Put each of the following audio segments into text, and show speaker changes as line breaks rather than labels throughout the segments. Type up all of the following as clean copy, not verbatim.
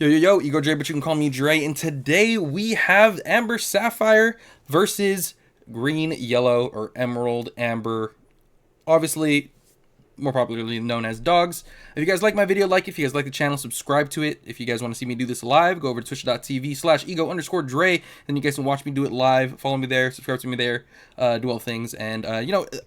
Yo, Ego Dre, but you can call me Dre. And today we have Amber Sapphire versus Green Yellow or Emerald Amber. Obviously, more popularly known as dogs. If you guys like my video, like it. If you guys like the channel, subscribe to it. If you guys want to see me do this live, go over to twitch.tv/ego_Dre. Then you guys can watch me do it live. Follow me there, subscribe to me there, do all things. And,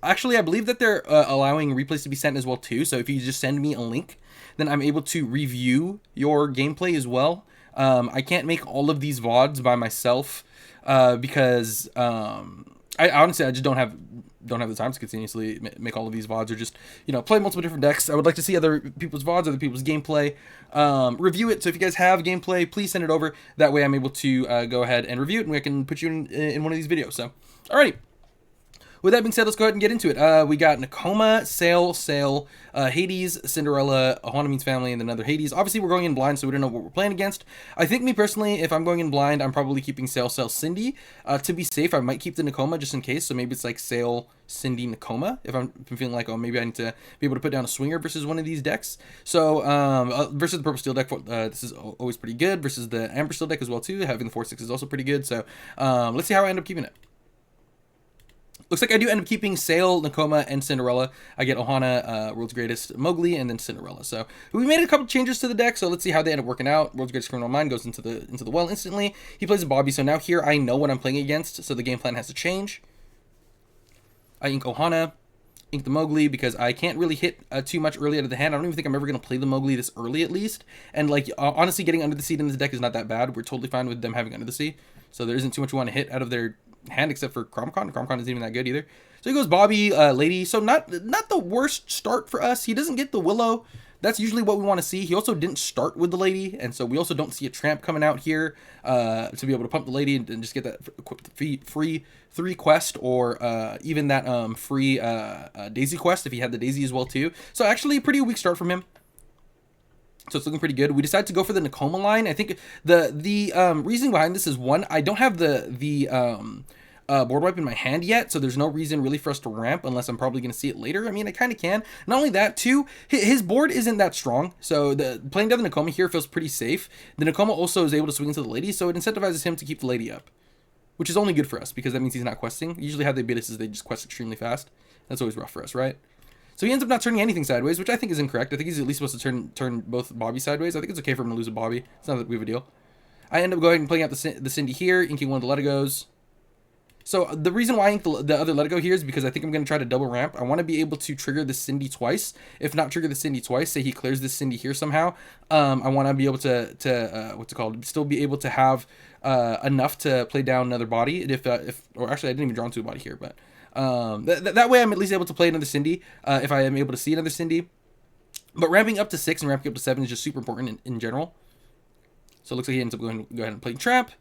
actually, I believe that they're allowing replays to be sent as well, too. So if you just send me a link, then I'm able to review your gameplay as well. I can't make all of these VODs by myself because I honestly just don't have the time to continuously make all of these VODs or just, play multiple different decks. I would like to see other people's VODs, other people's gameplay, review it. So if you guys have gameplay, please send it over. That way I'm able to go ahead and review it, and we can put you in one of these videos. So, alrighty. With that being said, let's go ahead and get into it. We got Nakoma, Sail, Hades, Cinderella, Ohana Means Family, and then another Hades. Obviously, we're going in blind, so we don't know what we're playing against. I think, me personally, if I'm going in blind, I'm probably keeping Sail, Cindy. To be safe, I might keep the Nakoma just in case, so maybe it's like Sail, Cindy, Nakoma, if I'm feeling like, oh, maybe I need to be able to put down a swinger versus one of these decks. So, versus the Purple Steel deck, this is always pretty good, versus the Amber Steel deck as well, too. Having the 4/6 is also pretty good, so let's see how I end up keeping it. Looks like I do end up keeping Sail, Nakoma, and Cinderella. I get Ohana, World's Greatest Mowgli, and then Cinderella. So we made a couple changes to the deck, so let's see how they end up working out. World's Greatest Criminal Mind goes into the well instantly. He plays a Bobby, so now here I know what I'm playing against, so the game plan has to change. I ink Ohana, ink the Mowgli, because I can't really hit too much early out of the hand. I don't even think I'm ever going to play the Mowgli this early, at least. And, honestly, getting Under the Sea in this deck is not that bad. We're totally fine with them having Under the Sea, so there isn't too much we want to hit out of their hand except for Cromcon. Cromcon isn't even that good either. So he goes Bobby, Lady. So not the worst start for us. He doesn't get the Willow. That's usually what we want to see. He also didn't start with the Lady, and so we also don't see a Tramp coming out here to be able to pump the Lady and just get that free 3 quest, or even that free Daisy quest if he had the Daisy as well too. So actually a pretty weak start from him. So it's looking pretty good. We decided to go for the Nakoma line. I think the reasoning behind this is, one, I don't have the board wipe in my hand yet, so there's no reason really for us to ramp unless I'm probably going to see it later. I mean, I kind of can. Not only that, too, his board isn't that strong, so playing down the Nakoma here feels pretty safe. The Nakoma also is able to swing into the Lady, so it incentivizes him to keep the Lady up, which is only good for us because that means he's not questing. Usually how they beat us is they just quest extremely fast. That's always rough for us, right? So he ends up not turning anything sideways, which I think is incorrect. I think he's at least supposed to turn both Bobby sideways. I think it's okay for him to lose a Bobby. It's not that big of a deal. I end up going and playing out the Cindy here, inking one of the Let It Goes. So the reason why I ink the other Let It Go here is because I think I'm going to try to double ramp. I want to be able to trigger the Cindy twice. If not trigger the Cindy twice, say he clears this Cindy here somehow. I want to be able to what's it called? Still be able to have enough to play down another body. Or actually I didn't even draw into a body here, but that way I'm at least able to play another Cindy if I am able to see another Cindy. But ramping up to 6 and ramping up to 7 is just super important in general. So it looks like he ends up going to go ahead and play Trap,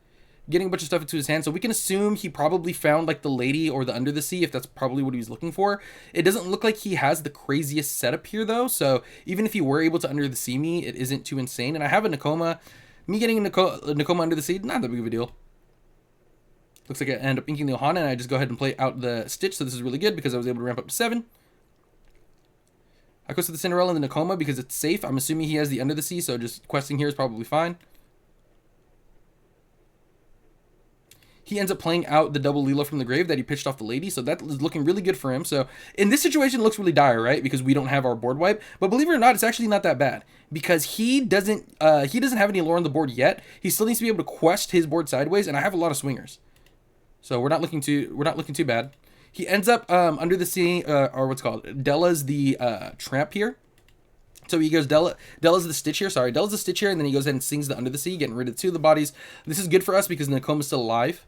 getting a bunch of stuff into his hand. So we can assume he probably found like the Lady or the Under the Sea, if that's probably what he was looking for. It doesn't look like he has the craziest setup here though, so even if he were able to Under the Sea me, it isn't too insane. And I have a Nakoma. Me getting a Nakoma Under the Sea, not that big of a deal. Looks like I end up inking the Ohana, and I just go ahead and play out the Stitch, so this is really good because I was able to ramp up to 7. I quest to the Cinderella and the Nakoma because it's safe. I'm assuming he has the Under the Sea, so just questing here is probably fine. He ends up playing out the double Leela from the grave that he pitched off the Lady, so that is looking really good for him. So in this situation, it looks really dire, right? Because we don't have our board wipe. But believe it or not, it's actually not that bad because he doesn't have any lore on the board yet. He still needs to be able to quest his board sideways, and I have a lot of swingers, so we're not looking too bad. He ends up Under the Sea, or what's called Della's the Tramp here. So he goes Della's the Stitch here. Sorry, Della's the Stitch here, and then he goes ahead and sings the Under the Sea, getting rid of 2 of the bodies. This is good for us because Nakoma's still alive,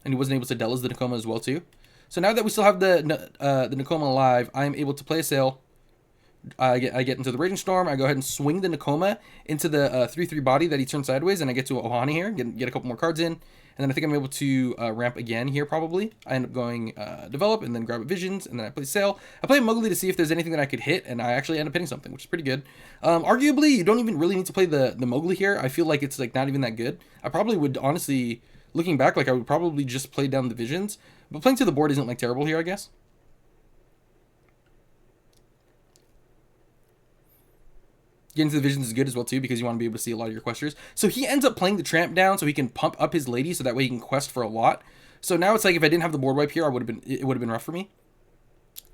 and he wasn't able to Della's the Nakoma as well too. So now that we still have the Nakoma alive, I am able to play a Sail. I get into the Raging Storm. I go ahead and swing the Nakoma into the 3/3 body that he turned sideways, and I get to Ohana here, get a couple more cards in, and then I think I'm able to ramp again here probably. I end up going Develop, and then grab Visions, and then I play Sail. I play Mowgli to see if there's anything that I could hit, and I actually end up hitting something, which is pretty good. Arguably, you don't even really need to play the Mowgli here. I feel like it's like not even that good. I probably would honestly, looking back, like I would probably just play down the Visions, but playing to the board isn't like terrible here, I guess. Getting into the visions is good as well too, because you want to be able to see a lot of your questers. So he ends up playing the tramp down so he can pump up his lady, so that way he can quest for a lot. So now it's like if I didn't have the board wipe here, it would have been rough for me.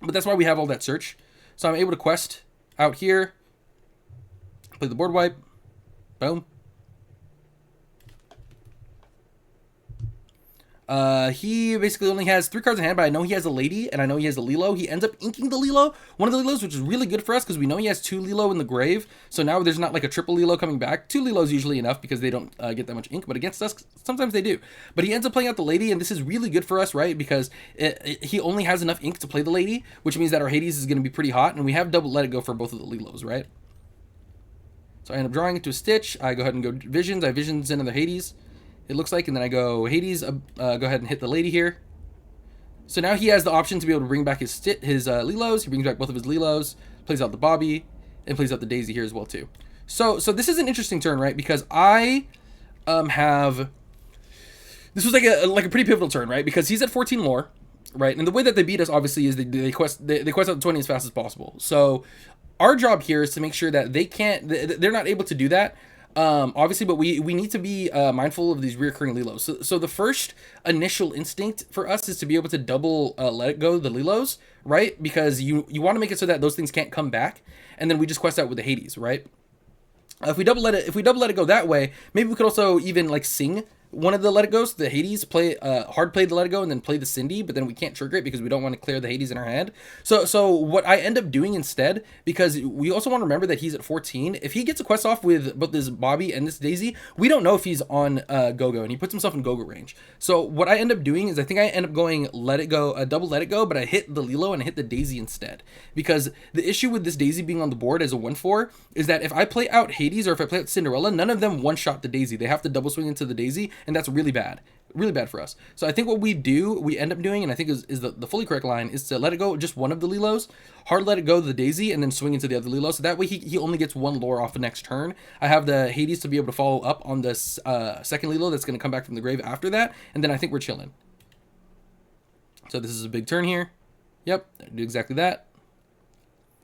But that's why we have all that search. So I'm able to quest out here, play the board wipe, boom. He basically only has 3 cards in hand, but I know he has a lady, and I know he has a Lilo. He ends up inking the Lilo, one of the Lilos, which is really good for us, because we know he has 2 Lilo in the grave, so now there's not like a triple Lilo coming back. 2 Lilos usually enough, because they don't get that much ink, but against us, sometimes they do. But he ends up playing out the lady, and this is really good for us, right, because he only has enough ink to play the lady, which means that our Hades is going to be pretty hot, and we have double let it go for both of the Lilos, right? So I end up drawing it to a Stitch. I go ahead and go Visions. I Visions into the Hades, it looks like, and then I go Hades, go ahead and hit the lady here. So now he has the option to be able to bring back his Lilos. He brings back both of his Lilos, plays out the Bobby, and plays out the Daisy here as well too. So this is an interesting turn, right? Because I this was like a pretty pivotal turn, right? Because he's at 14 lore, right? And the way that they beat us obviously is they quest out the 20 as fast as possible. So our job here is to make sure that they're not able to do that. Obviously, but we need to be mindful of these reoccurring Lilos. So the first initial instinct for us is to be able to double let it go the Lilos, right? Because you want to make it so that those things can't come back, and then we just quest out with the Hades, right? If we double let it go that way, maybe we could also even like sing one of the let it goes, the Hades, play hard play the let it go, and then play the Cindy, but then we can't trigger it because we don't want to clear the Hades in our hand. So what I end up doing instead, because we also want to remember that he's at 14, if he gets a quest off with both this Bobby and this Daisy, we don't know if he's on Go-Go, and he puts himself in Go-Go range. So what I end up doing is I think I end up going let it go, a double let it go, but I hit the Lilo and I hit the Daisy instead. Because the issue with this Daisy being on the board as a 1/4 is that if I play out Hades or if I play out Cinderella, none of them one-shot the Daisy. They have to double swing into the Daisy, and that's really bad for us. So I think what we end up doing, and I think is the fully correct line, is to let it go just one of the Lilos, hard let it go the Daisy, and then swing into the other Lilo. So that way he only gets 1 lore off the next turn. I have the Hades to be able to follow up on this second Lilo that's going to come back from the grave after that, and then I think we're chilling. So this is a big turn here. Yep, I do exactly that.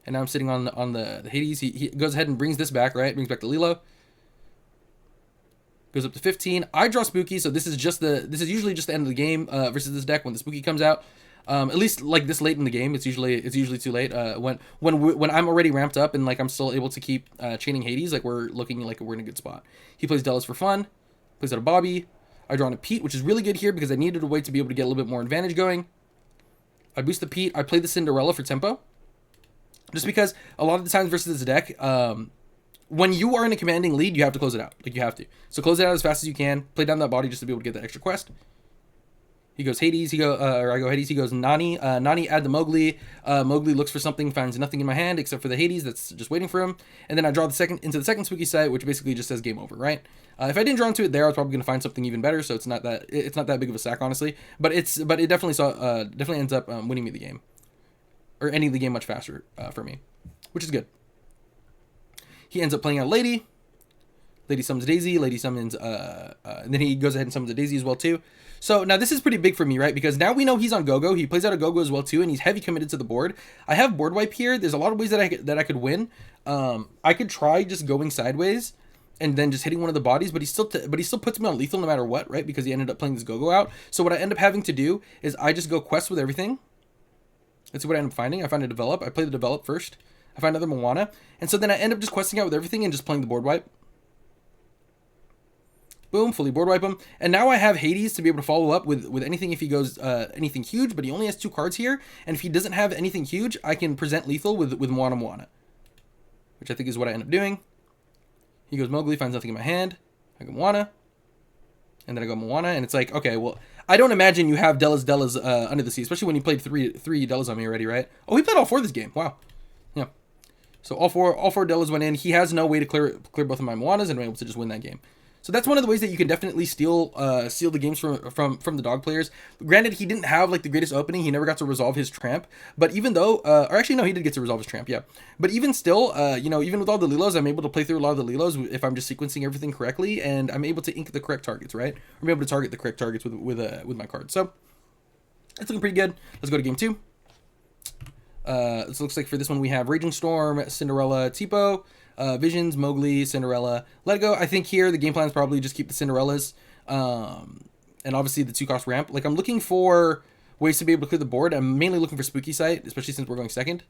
And now I'm sitting on the Hades. He goes ahead and brings this back, right? Brings back the Lilo. Goes up to 15. I draw Spooky, so this is usually just the end of the game versus this deck when the Spooky comes out. At least like this late in the game, it's usually too late. When I'm already ramped up and like I'm still able to keep chaining Hades, like we're looking like we're in a good spot. He plays Delos for fun. Plays out a Bobby. I draw on a Pete, which is really good here because I needed a way to be able to get a little bit more advantage going. I boost the Pete. I play the Cinderella for tempo. Just because a lot of the times versus this deck, when you are in a commanding lead, you have to close it out. Like, you have to. So close it out as fast as you can. Play down that body just to be able to get the extra quest. He goes Hades. I go Hades. He goes Nani. Nani, add the Mowgli. Mowgli looks for something, finds nothing in my hand except for the Hades that's just waiting for him. And then I draw into the second Spooky site, which basically just says game over, right? If I didn't draw into it there, I was probably going to find something even better. So it's not that big of a sack, honestly. But it definitely ends up winning me the game, or ending the game much faster for me, which is good. He ends up playing out Lady. Lady summons Daisy. Lady summons, and then he goes ahead and summons a Daisy as well too. So now this is pretty big for me, right? Because now we know he's on Go-Go. He plays out a Go-Go as well too, and he's heavy committed to the board. I have board wipe here. There's a lot of ways that I could win. I could try just going sideways and then just hitting one of the bodies, but he still puts me on lethal no matter what, right? Because he ended up playing this Go-Go out. So what I end up having to do is I just go quest with everything. Let's see what I end up finding. I find a Develop. I play the Develop first. I find another Moana. And so then I end up just questing out with everything and just playing the board wipe. Boom, fully board wipe him. And now I have Hades to be able to follow up with anything if he goes anything huge, but he only has 2 cards here. And if he doesn't have anything huge, I can present lethal with Moana. Which I think is what I end up doing. He goes Mowgli, finds nothing in my hand. I go Moana. And then I go Moana, and it's like, okay, well, I don't imagine you have Della's under the sea, especially when you played three Dellas on me already, right? Oh, he played all 4 this game. Wow. Yeah. So all four Dellas went in. He has no way to clear both of my Moanas, and I'm able to just win that game. So that's one of the ways that you can definitely steal the games from the dog players. Granted, he didn't have like the greatest opening. He never got to resolve his tramp. But even though, or actually no, he did get to resolve his tramp, yeah. But even still, even with all the Lilos, I'm able to play through a lot of the Lilos if I'm just sequencing everything correctly, and I'm able to ink the correct targets, right? I'm able to target the correct targets with my cards. So it's looking pretty good. Let's go to game 2. This looks like for this one we have Raging Storm, Cinderella, Tipo. Visions, Mowgli, Cinderella, Let It Go. I think here the game plan is probably just keep the Cinderellas. And obviously the 2-cost ramp. Like, I'm looking for ways to be able to clear the board. I'm mainly looking for Spooky Sight, especially since we're going second.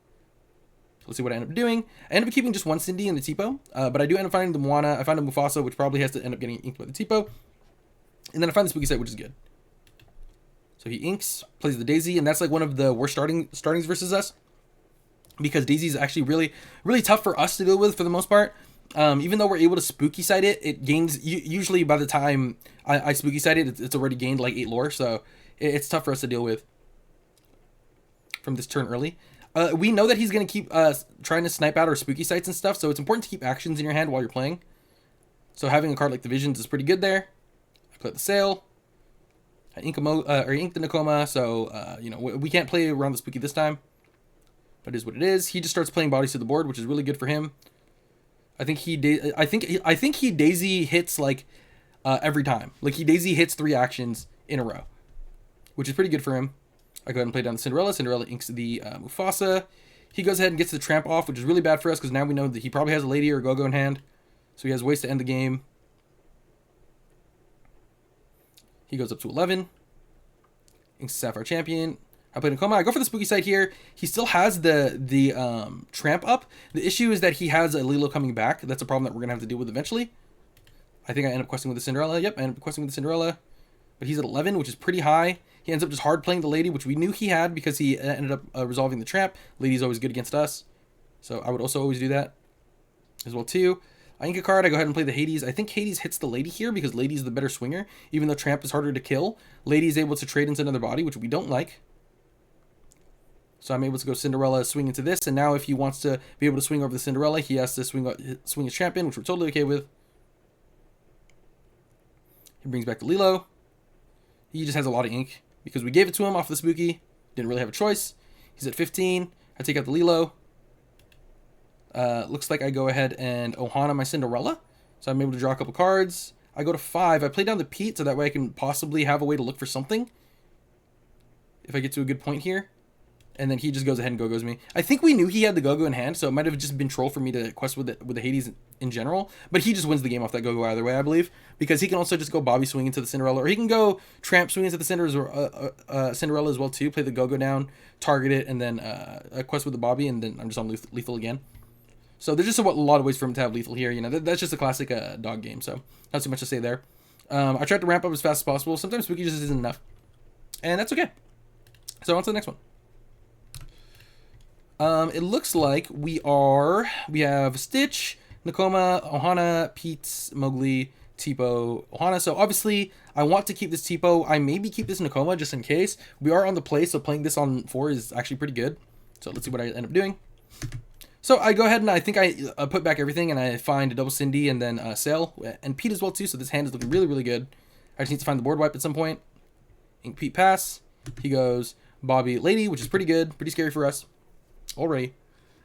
So let's see what I end up doing. I end up keeping just one Cindy in the Tipo, but I do end up finding the Moana. I find a Mufasa, which probably has to end up getting inked by the Tipo. And then I find the Spooky Sight, which is good. So he inks, plays the Daisy, and that's like one of the worst startings versus us. Because Daisy is actually really, really tough for us to deal with for the most part. Even though we're able to Spooky Sight it, it gains, usually by the time I Spooky Sight it, it's already gained like 8 lore, so it's tough for us to deal with from this turn early. We know that he's going to keep trying to snipe out our Spooky Sights and stuff, so it's important to keep actions in your hand while you're playing. So having a card like the Visions is pretty good there. I play the Sail. I ink the Nakoma, so you know, we can't play around the Spooky this time. But it is what it is. He just starts playing bodies to the board, which is really good for him. I think he Daisy hits like every time. Like he Daisy hits 3 actions in a row, which is pretty good for him. I go ahead and play down the Cinderella. Cinderella inks the Mufasa. He goes ahead and gets the Tramp off, which is really bad for us because now we know that he probably has a Lady or a Go-Go in hand. So he has ways to end the game. He goes up to 11. Inks the Sapphire Champion. I play Nakoma. I go for the Spooky Sight here. He still has the Tramp up. The issue is that he has a Lilo coming back. That's a problem that we're going to have to deal with eventually. I think I end up questing with the Cinderella. Yep, I end up questing with the Cinderella. But he's at 11, which is pretty high. He ends up just hard playing the Lady, which we knew he had because he ended up resolving the Tramp. Lady's always good against us. So I would also always do that as well too. I ink a card. I go ahead and play the Hades. I think Hades hits the Lady here because Lady's the better swinger. Even though Tramp is harder to kill, Lady is able to trade into another body, which we don't like. So I'm able to go Cinderella, swing into this, and now if he wants to be able to swing over the Cinderella, he has to swing his Tramp in, which we're totally okay with. He brings back the Lilo. He just has a lot of ink because we gave it to him off the Spooky. Didn't really have a choice. He's at 15. I take out the Lilo. Looks like I go ahead and Ohana my Cinderella. So I'm able to draw a couple cards. I go to 5. I play down the Pete so that way I can possibly have a way to look for something if I get to a good point here. And then he just goes ahead and Go-Go's me. I think we knew he had the Go-Go in hand, so it might have just been troll for me to quest with the Hades in general. But he just wins the game off that Go-Go either way, I believe. Because he can also just go Bobby swing into the Cinderella, or he can go Tramp swing into the Cinderella as well too. Play the Go-Go down, target it, and then quest with the Bobby, and then I'm just on lethal again. So there's just a lot of ways for him to have lethal here. You know, that's just a classic dog game, so not too much to say there. I tried to ramp up as fast as possible. Sometimes Spooky just isn't enough. And that's okay. So on to the next one. It looks like we have Stitch, Nakoma, Ohana, Pete, Mowgli, Tipo, Ohana. So obviously I want to keep this Tipo. I maybe keep this Nakoma just in case. We are on the play, so playing this on 4 is actually pretty good. So let's see what I end up doing. So I go ahead and I think I put back everything and I find a double Cindy and then Sail and Pete as well too. So this hand is looking really, really good. I just need to find the board wipe at some point. Ink Pete pass. He goes Bobby Lady, which is pretty good. Pretty scary for us. Already.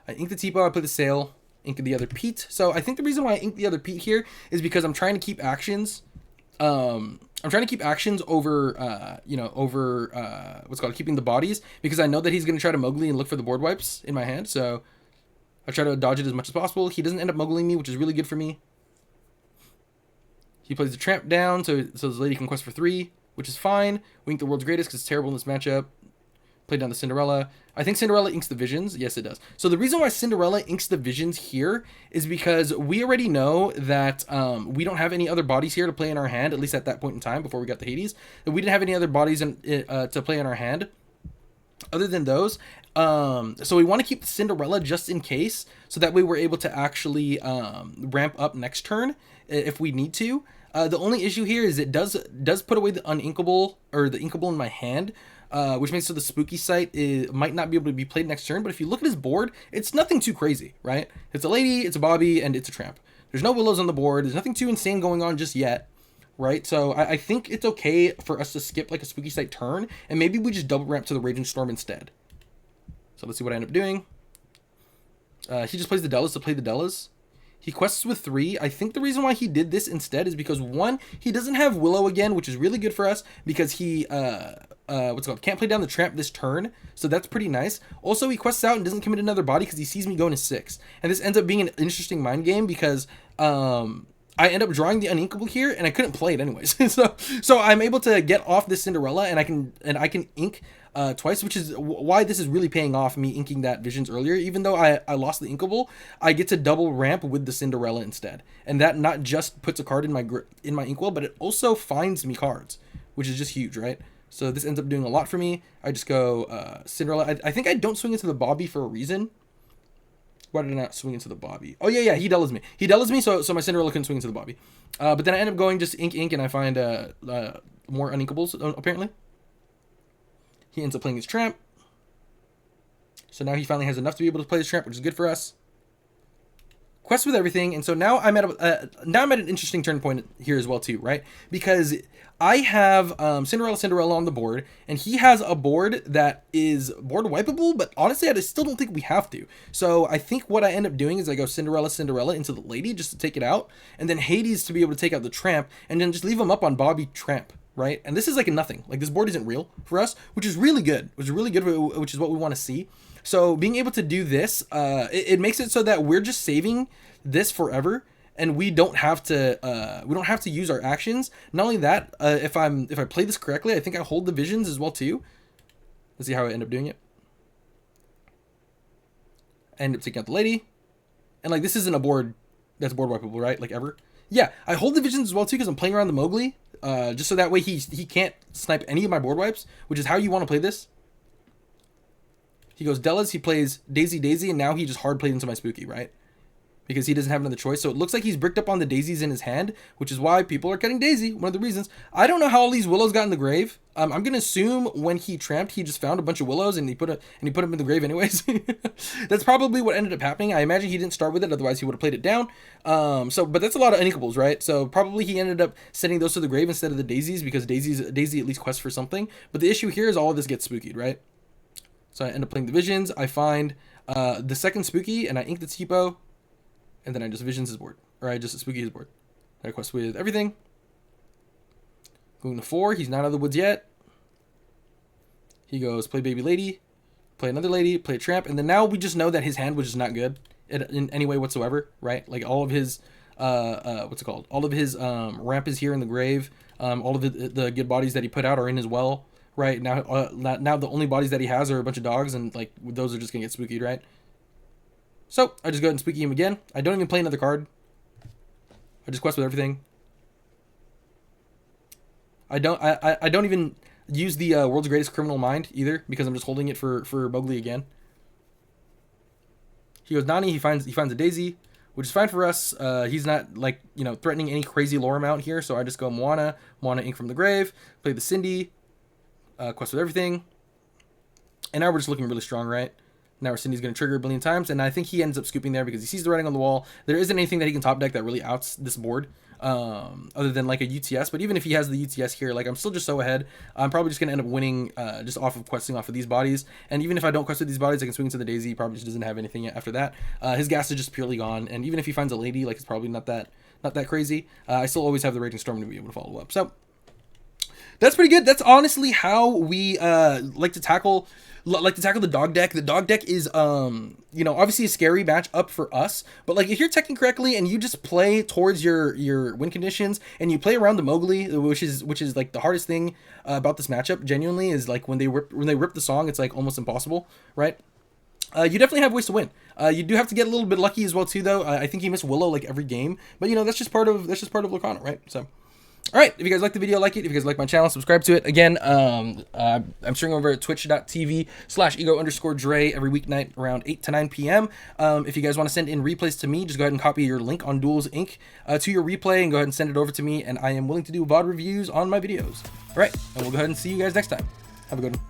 I ink the Tipo, I put the Sail, ink the other Pete. So I think the reason why I ink the other Pete here is because I'm trying to keep actions. I'm trying to keep actions over, keeping the bodies, because I know that he's going to try to Mowgli and look for the board wipes in my hand. So I try to dodge it as much as possible. He doesn't end up Mowgliing me, which is really good for me. He plays the Tramp down, so this Lady can quest for 3, which is fine. We ink the World's Greatest because it's terrible in this matchup. Play down the Cinderella. I think Cinderella inks the Visions. Yes, it does. So the reason why Cinderella inks the Visions here is because we already know that we don't have any other bodies here to play in our hand, at least at that point in time before we got the Hades. That we didn't have any other bodies to play in our hand other than those. So we want to keep the Cinderella just in case, so that way we're able to actually ramp up next turn if we need to. The only issue here is it does put away the uninkable, or the inkable in my hand, which makes so the Spooky Sight might not be able to be played next turn. But if you look at his board, it's nothing too crazy, right? It's a Lady, it's a Bobby, and it's a Tramp. There's no Willows on the board. There's nothing too insane going on just yet, right? So I think it's okay for us to skip like a Spooky Sight turn, and maybe we just double ramp to the Raging Storm instead. So let's see what I end up doing. He just plays the Dellas to play the Dellas. He quests with 3. I think the reason why he did this instead is because, 1, he doesn't have Willow again, which is really good for us because he what's it called? Can't play down the tramp this turn, so that's pretty nice. Also, he quests out and doesn't commit another body because he sees me going to 6, and this ends up being an interesting mind game because I end up drawing the uninkable here, and I couldn't play it anyways. so I'm able to get off this Cinderella, and I can ink twice, which is why this is really paying off, me inking that Visions earlier. Even though I lost the inkable, I get to double ramp with the Cinderella instead, and that not just puts a card in my inkwell, but it also finds me cards, which is just huge, right? So this ends up doing a lot for me. I just go Cinderella. I think I don't swing into the Bobby for a reason. Why did I not swing into the Bobby? Oh yeah, he Delas me. He Delas me, so my Cinderella couldn't swing into the Bobby. But then I end up going just ink, and I find more uninkables apparently. He ends up playing his tramp. So now he finally has enough to be able to play his tramp, which is good for us. Quest with everything, and so now I'm at an interesting turn point here as well too, right? Because I have Cinderella on the board, and he has a board that is board wipeable, but honestly, I still don't think we have to. So I think what I end up doing is I go Cinderella into the lady just to take it out, and then Hades to be able to take out the tramp, and then just leave him up on Bobby tramp, right? And this is like a nothing. Like, this board isn't real for us, which is really good. Which is what we want to see. So being able to do this, it makes it so that we're just saving this forever, and we don't have to use our actions. Not only that, if I play this correctly, I think I hold the Visions as well too. Let's see how I end up doing it. I end up taking out the lady, and like, this isn't a board that's board wipeable, right? Like, ever. Yeah, I hold the Visions as well too because I'm playing around the Mowgli, just so that way he can't snipe any of my board wipes, which is how you want to play this. He goes Delas, he plays Daisy, and now he just hard played into my Spooky, right? Because he doesn't have another choice. So it looks like he's bricked up on the daisies in his hand, which is why people are cutting Daisy. One of the reasons. I don't know how all these willows got in the grave. I'm gonna assume when he tramped, he just found a bunch of willows and he put them in the grave anyways. That's probably what ended up happening. I imagine he didn't start with it, otherwise he would have played it down. But that's a lot of uninkables, right? So probably he ended up sending those to the grave instead of the daisies, because Daisy at least quests for something. But the issue here is all of this gets spookied, right? So I end up playing the Visions. I find the second Spooky, and I ink the Tipo. And then I just Visions his board. Or I just Spooky his board. I quest with everything. Going to 4. He's not out of the woods yet. He goes play Baby Lady. Play another lady. Play a tramp. And then now we just know that his hand was just not good in any way whatsoever. Right? Like, all of his... what's it called? All of his ramp is here in the grave. All of the good bodies that he put out are in his well. Right? Now the only bodies that he has are a bunch of dogs. And like, those are just going to get spookied, right? So I just go ahead and Spooky him again. I don't even play another card. I just quest with everything. I don't even use the World's Greatest Criminal Mind either, because I'm just holding it for Mowgli again. He goes Nani. He finds a Daisy, which is fine for us. He's not, like, threatening any crazy lore amount here, so I just go Moana ink from the grave, play the Cindy, quest with everything, and now we're just looking really strong, right? Now our Cindy's going to trigger a billion times, and I think he ends up scooping there because he sees the writing on the wall. There isn't anything that he can top deck that really outs this board, other than like a UTS. But even if he has the UTS here, like, I'm still just so ahead. I'm probably just going to end up winning just off of questing off of these bodies. And even if I don't quest with these bodies, I can swing to the Daisy. He probably just doesn't have anything yet after that. His gas is just purely gone. And even if he finds a lady, like, it's probably not that crazy. I still always have the Raging Storm to be able to follow up. So that's pretty good. That's honestly how we like to tackle the dog deck. The dog deck is obviously a scary match up for us, but like, if you're teching correctly and you just play towards your win conditions and you play around the Mowgli, which is like the hardest thing about this matchup, genuinely, is like when they rip the song, it's like almost impossible, right? You definitely have ways to win. You do have to get a little bit lucky as well too, though. I think he missed Willow like every game, but that's just part of Lorcana, right? So, all right, if you guys like the video, like it. If you guys like my channel, subscribe to it. Again, I'm streaming over at twitch.tv/ego_Dre every weeknight around 8 to 9 p.m. If you guys want to send in replays to me, just go ahead and copy your link on Duels Inc. To your replay and go ahead and send it over to me, and I am willing to do VOD reviews on my videos. All right, and we'll go ahead and see you guys next time. Have a good one.